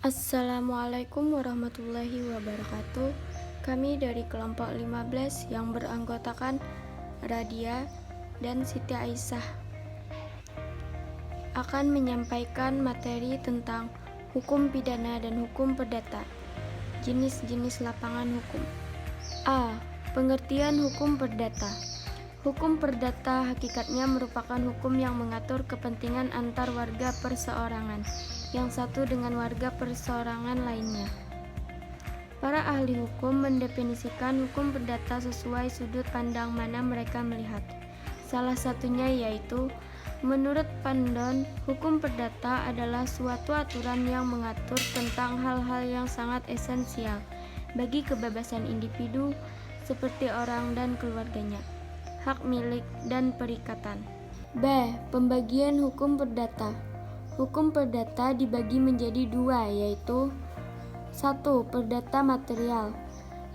Assalamualaikum warahmatullahi wabarakatuh. Kami dari kelompok 15 yang beranggotakan Radia dan Siti Aisyah akan menyampaikan materi tentang hukum pidana dan hukum perdata. Jenis-jenis lapangan hukum. A. Pengertian hukum perdata. Hukum perdata hakikatnya merupakan hukum yang mengatur kepentingan antar warga perseorangan yang satu dengan warga perseorangan lainnya. Para ahli hukum mendefinisikan hukum perdata sesuai sudut pandang mana mereka melihat. Salah satunya yaitu, menurut Pandon, hukum perdata adalah suatu aturan yang mengatur tentang hal-hal yang sangat esensial bagi kebebasan individu seperti orang dan keluarganya, hak milik dan perikatan. B. Pembagian hukum perdata. Hukum perdata dibagi menjadi dua, yaitu 1. Perdata material.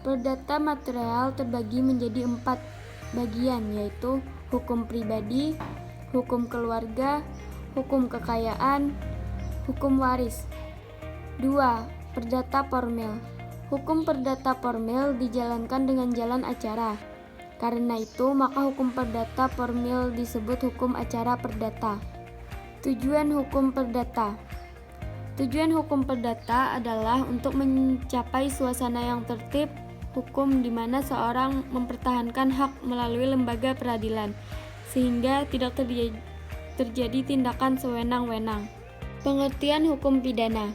Perdata material terbagi menjadi 4 bagian, yaitu hukum pribadi, hukum keluarga, hukum kekayaan, hukum waris. 2. Perdata formil. Hukum perdata formil dijalankan dengan jalan acara. Karena itu, maka hukum perdata formil disebut hukum acara perdata. Tujuan hukum perdata. Tujuan hukum perdata adalah untuk mencapai suasana yang tertib hukum di mana seorang mempertahankan hak melalui lembaga peradilan, sehingga tidak terjadi tindakan sewenang-wenang. Pengertian hukum pidana.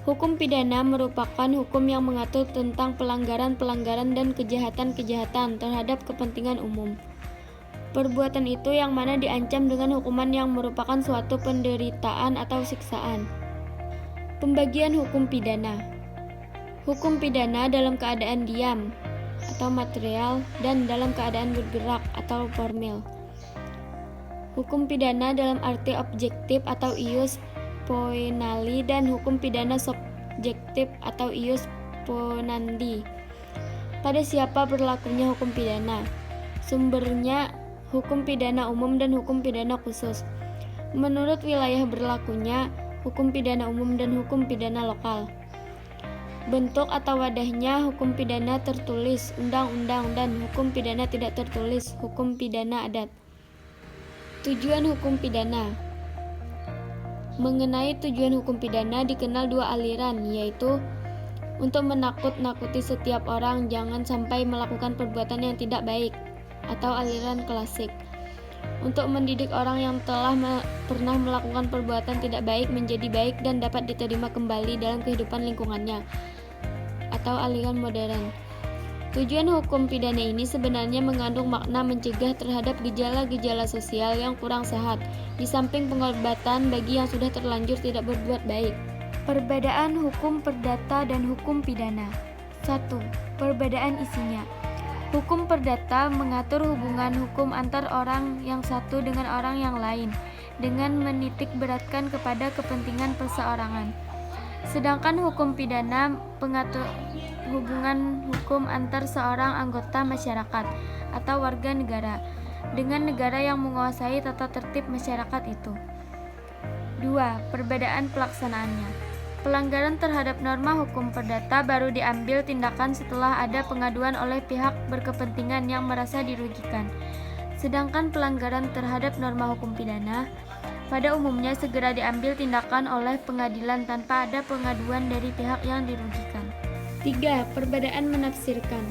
Hukum pidana merupakan hukum yang mengatur tentang pelanggaran-pelanggaran dan kejahatan-kejahatan terhadap kepentingan umum. Perbuatan itu yang mana diancam dengan hukuman yang merupakan suatu penderitaan atau siksaan. Pembagian hukum pidana. Hukum pidana dalam keadaan diam atau material dan dalam keadaan bergerak atau formil. Hukum pidana dalam arti objektif atau ius poenali dan hukum pidana subjektif atau ius ponandi. Pada siapa berlakunya hukum pidana? Sumbernya hukum pidana umum dan hukum pidana khusus. Menurut wilayah berlakunya hukum pidana umum dan hukum pidana lokal. Bentuk atau wadahnya hukum pidana tertulis, undang-undang, dan hukum pidana tidak tertulis, hukum pidana adat. Tujuan hukum pidana. Mengenai tujuan hukum pidana dikenal dua aliran, yaitu untuk menakut-nakuti setiap orang jangan sampai melakukan perbuatan yang tidak baik, atau aliran klasik, untuk mendidik orang yang telah pernah melakukan perbuatan tidak baik menjadi baik dan dapat diterima kembali dalam kehidupan lingkungannya, atau aliran modern. Tujuan hukum pidana ini sebenarnya mengandung makna mencegah terhadap gejala-gejala sosial yang kurang sehat, di samping pengobatan bagi yang sudah terlanjur tidak berbuat baik. Perbedaan hukum perdata dan hukum pidana. 1. Perbedaan isinya. Hukum perdata mengatur hubungan hukum antar orang yang satu dengan orang yang lain dengan menitik beratkan kepada kepentingan perseorangan. Sedangkan hukum pidana mengatur hubungan hukum antar seorang anggota masyarakat atau warga negara dengan negara yang menguasai tata tertib masyarakat itu. 2. Perbedaan pelaksanaannya. Pelanggaran terhadap norma hukum perdata baru diambil tindakan setelah ada pengaduan oleh pihak berkepentingan yang merasa dirugikan. Sedangkan pelanggaran terhadap norma hukum pidana pada umumnya segera diambil tindakan oleh pengadilan tanpa ada pengaduan dari pihak yang dirugikan. 3. Perbedaan menafsirkan.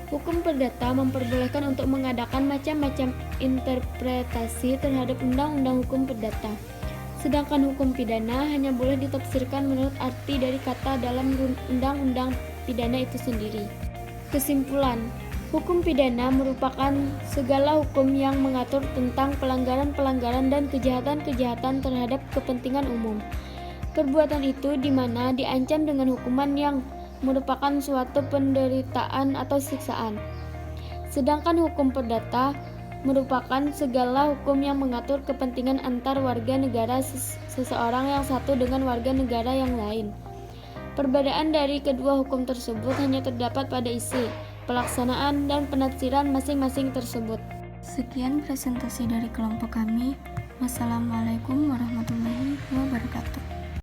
Hukum perdata memperbolehkan untuk mengadakan macam-macam interpretasi terhadap undang-undang hukum perdata. Sedangkan hukum pidana hanya boleh ditafsirkan menurut arti dari kata dalam undang-undang pidana itu sendiri. Kesimpulan, hukum pidana merupakan segala hukum yang mengatur tentang pelanggaran-pelanggaran dan kejahatan-kejahatan terhadap kepentingan umum. Perbuatan itu di mana diancam dengan hukuman yang merupakan suatu penderitaan atau siksaan. Sedangkan hukum perdata merupakan segala hukum yang mengatur kepentingan antar warga negara seseorang yang satu dengan warga negara yang lain. Perbedaan dari kedua hukum tersebut hanya terdapat pada isi, pelaksanaan, dan penafsiran masing-masing tersebut. Sekian presentasi dari kelompok kami. Wassalamualaikum warahmatullahi wabarakatuh.